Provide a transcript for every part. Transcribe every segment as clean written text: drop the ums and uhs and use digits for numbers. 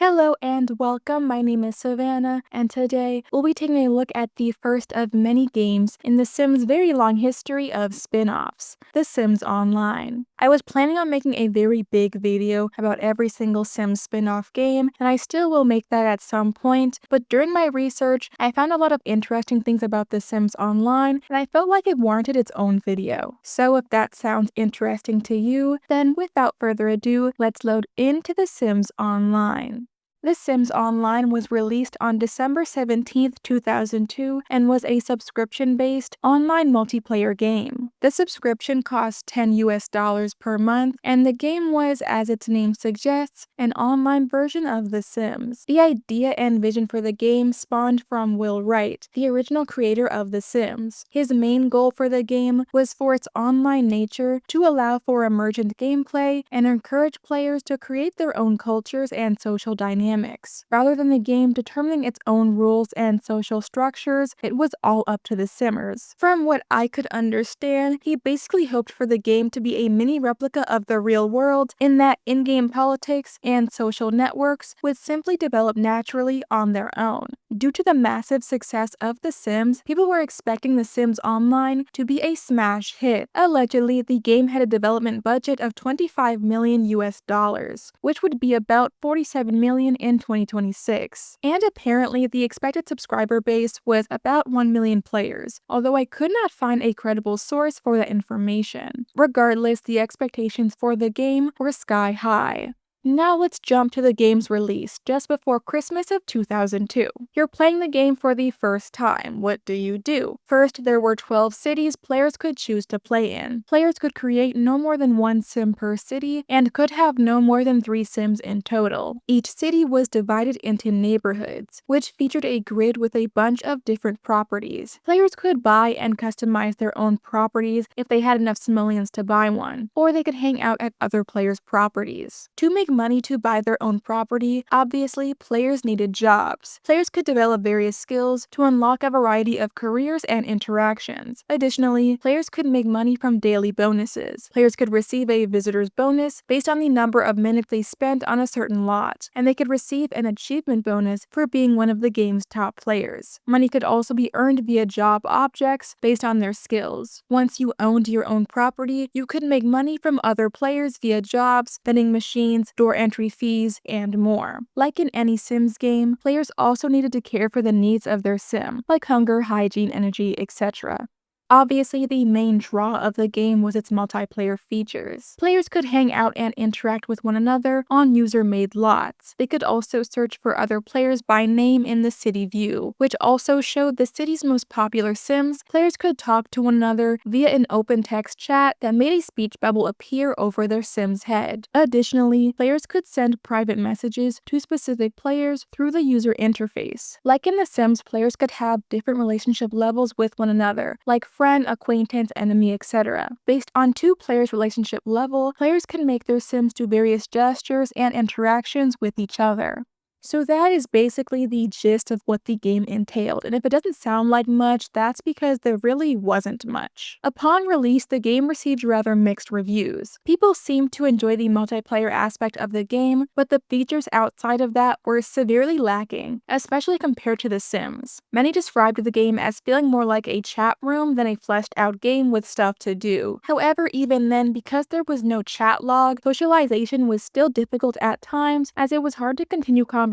Hello and welcome. My name is Savannah, and today we'll be taking a look at the first of many games in The Sims' very long history of spin-offs, The Sims Online. I was planning on making a very big video about every single Sims spin-off game, and I still will make that at some point, but during my research, I found a lot of interesting things about The Sims Online, and I felt like it warranted its own video. So if that sounds interesting to you, then without further ado, let's load into The Sims Online. The Sims Online was released on December 17, 2002 and was a subscription-based online multiplayer game. The subscription cost $10 per month, and the game was, as its name suggests, an online version of The Sims. The idea and vision for the game spawned from Will Wright, the original creator of The Sims. His main goal for the game was for its online nature to allow for emergent gameplay and encourage players to create their own cultures and social dynamics. Rather than the game determining its own rules and social structures, it was all up to the Simmers. From what I could understand, he basically hoped for the game to be a mini replica of the real world, in that in-game politics and social networks would simply develop naturally on their own. Due to the massive success of The Sims, people were expecting The Sims Online to be a smash hit. Allegedly, the game had a development budget of $25 million, which would be about $47 million in 2026. And apparently, the expected subscriber base was about 1 million players, although I could not find a credible source for that information. Regardless, the expectations for the game were sky high. Now let's jump to the game's release just before Christmas of 2002. You're playing the game for the first time. What do? First, there were 12 cities players could choose to play in. Players could create no more than one sim per city and could have no more than 3 sims in total. Each city was divided into neighborhoods, which featured a grid with a bunch of different properties. Players could buy and customize their own properties if they had enough simoleons to buy one, or they could hang out at other players' properties. To make money to buy their own property, obviously, players needed jobs. Players could develop various skills to unlock a variety of careers and interactions. Additionally, players could make money from daily bonuses. Players could receive a visitor's bonus based on the number of minutes they spent on a certain lot, and they could receive an achievement bonus for being one of the game's top players. Money could also be earned via job objects based on their skills. Once you owned your own property, you could make money from other players via jobs, vending machines, door entry fees, and more. Like in any Sims game, players also needed to care for the needs of their sim, like hunger, hygiene, energy, etc. Obviously, the main draw of the game was its multiplayer features. Players could hang out and interact with one another on user-made lots. They could also search for other players by name in the city view, which also showed the city's most popular sims. Players could talk to one another via an open text chat that made a speech bubble appear over their sim's head. Additionally, players could send private messages to specific players through the user interface. Like in The Sims, players could have different relationship levels with one another, like friend, acquaintance, enemy, etc. Based on 2 players' relationship level, players can make their sims do various gestures and interactions with each other. So that is basically the gist of what the game entailed, and if it doesn't sound like much, that's because there really wasn't much. Upon release, the game received rather mixed reviews. People seemed to enjoy the multiplayer aspect of the game, but the features outside of that were severely lacking, especially compared to The Sims. Many described the game as feeling more like a chat room than a fleshed out game with stuff to do. However, even then, because there was no chat log, socialization was still difficult at times, as it was hard to continue conversations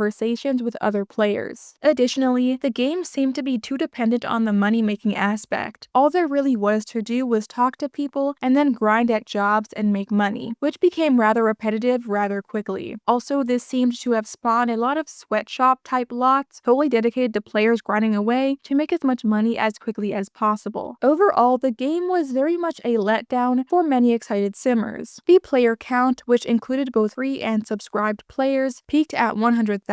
with other players. Additionally, the game seemed to be too dependent on the money-making aspect. All there really was to do was talk to people and then grind at jobs and make money, which became rather repetitive rather quickly. Also, this seemed to have spawned a lot of sweatshop-type lots totally dedicated to players grinding away to make as much money as quickly as possible. Overall, the game was very much a letdown for many excited simmers. The player count, which included both free and subscribed players, peaked at 100,000,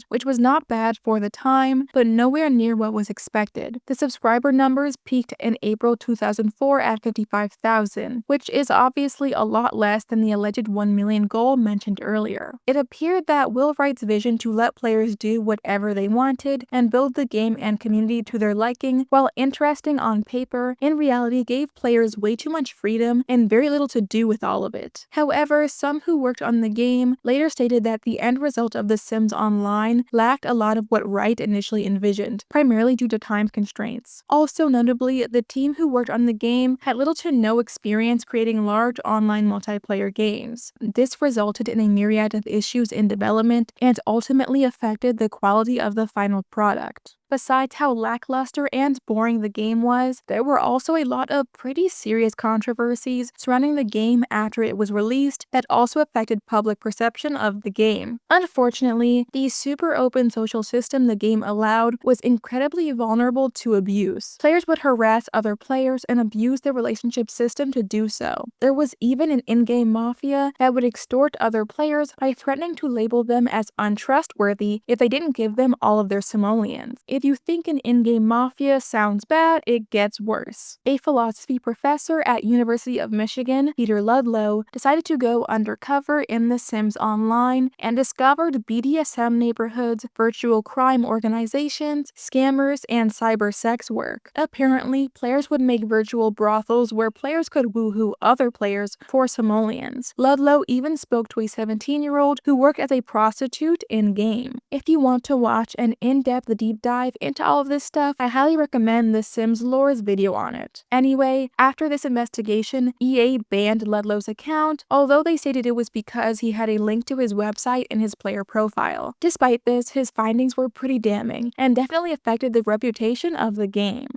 which was not bad for the time, but nowhere near what was expected. The subscriber numbers peaked in April 2004 at 55,000, which is obviously a lot less than the alleged 1 million goal mentioned earlier. It appeared that Will Wright's vision to let players do whatever they wanted and build the game and community to their liking, while interesting on paper, in reality gave players way too much freedom and very little to do with all of it. However, some who worked on the game later stated that the end result of The Sims Online lacked a lot of what Wright initially envisioned, primarily due to time constraints. Also notably, the team who worked on the game had little to no experience creating large online multiplayer games. This resulted in a myriad of issues in development and ultimately affected the quality of the final product. Besides how lackluster and boring the game was, there were also a lot of pretty serious controversies surrounding the game after it was released that also affected public perception of the game. Unfortunately, the super open social system the game allowed was incredibly vulnerable to abuse. Players would harass other players and abuse their relationship system to do so. There was even an in-game mafia that would extort other players by threatening to label them as untrustworthy if they didn't give them all of their simoleons. If you think an in-game mafia sounds bad, it gets worse. A philosophy professor at University of Michigan, Peter Ludlow, decided to go undercover in The Sims Online and discovered BDSM neighborhoods, virtual crime organizations, scammers, and cyber sex work. Apparently, players would make virtual brothels where players could woohoo other players for simoleons. Ludlow even spoke to a 17-year-old who worked as a prostitute in-game. If you want to watch an in-depth deep dive into all of this stuff, I highly recommend the Sims Lore's video on it. Anyway, after this investigation, EA banned Ludlow's account, although they stated it was because he had a link to his website in his player profile. Despite this, his findings were pretty damning, and definitely affected the reputation of the game.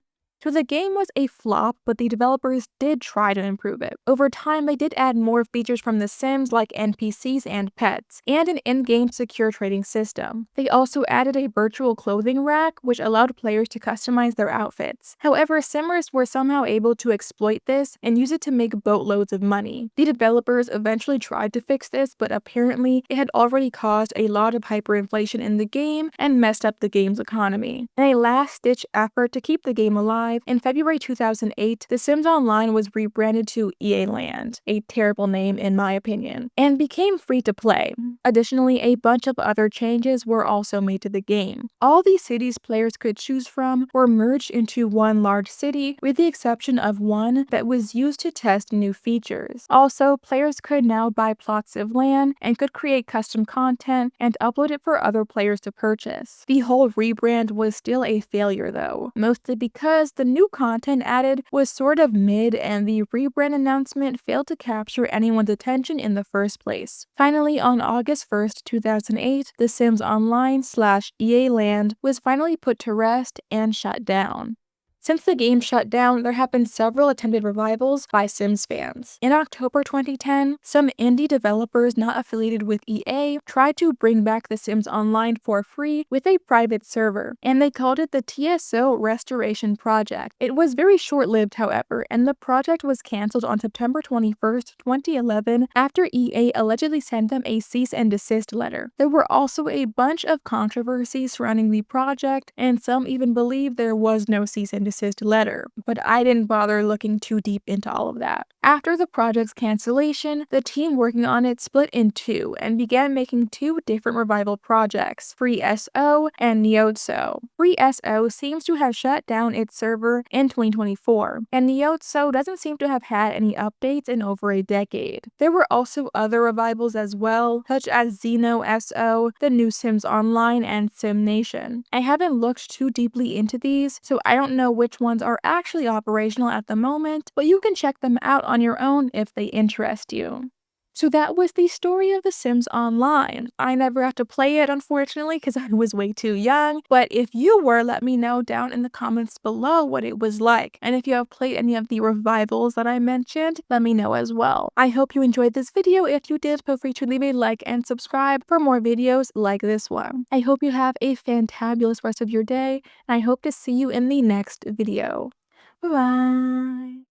So the game was a flop, but the developers did try to improve it. Over time, they did add more features from The Sims like NPCs and pets, and an in-game secure trading system. They also added a virtual clothing rack, which allowed players to customize their outfits. However, Simmers were somehow able to exploit this and use it to make boatloads of money. The developers eventually tried to fix this, but apparently it had already caused a lot of hyperinflation in the game and messed up the game's economy. In a last-ditch effort to keep the game alive, in February 2008, The Sims Online was rebranded to EA Land, a terrible name in my opinion, and became free to play. Additionally, a bunch of other changes were also made to the game. All the cities players could choose from were merged into one large city, with the exception of one that was used to test new features. Also, players could now buy plots of land and could create custom content and upload it for other players to purchase. The whole rebrand was still a failure though, mostly because the new content added was sort of mid and the rebrand announcement failed to capture anyone's attention in the first place. Finally, on August 1st, 2008, The Sims Online/EA Land was finally put to rest and shut down. Since the game shut down, there have been several attempted revivals by Sims fans. In October 2010, some indie developers not affiliated with EA tried to bring back The Sims Online for free with a private server, and they called it the TSO Restoration Project. It was very short-lived, however, and the project was cancelled on September 21st, 2011 after EA allegedly sent them a cease and desist letter. There were also a bunch of controversies surrounding the project, and some even believe there was no cease and desist letter, but I didn't bother looking too deep into all of that. After the project's cancellation, the team working on it split in two and began making two different revival projects, FreeSO and Neotso. FreeSO seems to have shut down its server in 2024, and Neotso doesn't seem to have had any updates in over a decade. There were also other revivals as well, such as XenoSO, The New Sims Online, and SimNation. I haven't looked too deeply into these, so I don't know which ones are actually operational at the moment, but you can check them out on your own if they interest you. So that was the story of The Sims Online. I never got to play it, unfortunately, because I was way too young, but if you were, let me know down in the comments below what it was like. And if you have played any of the revivals that I mentioned, let me know as well. I hope you enjoyed this video. If you did, feel free to leave a like and subscribe for more videos like this one. I hope you have a fantabulous rest of your day, and I hope to see you in the next video. Bye-bye!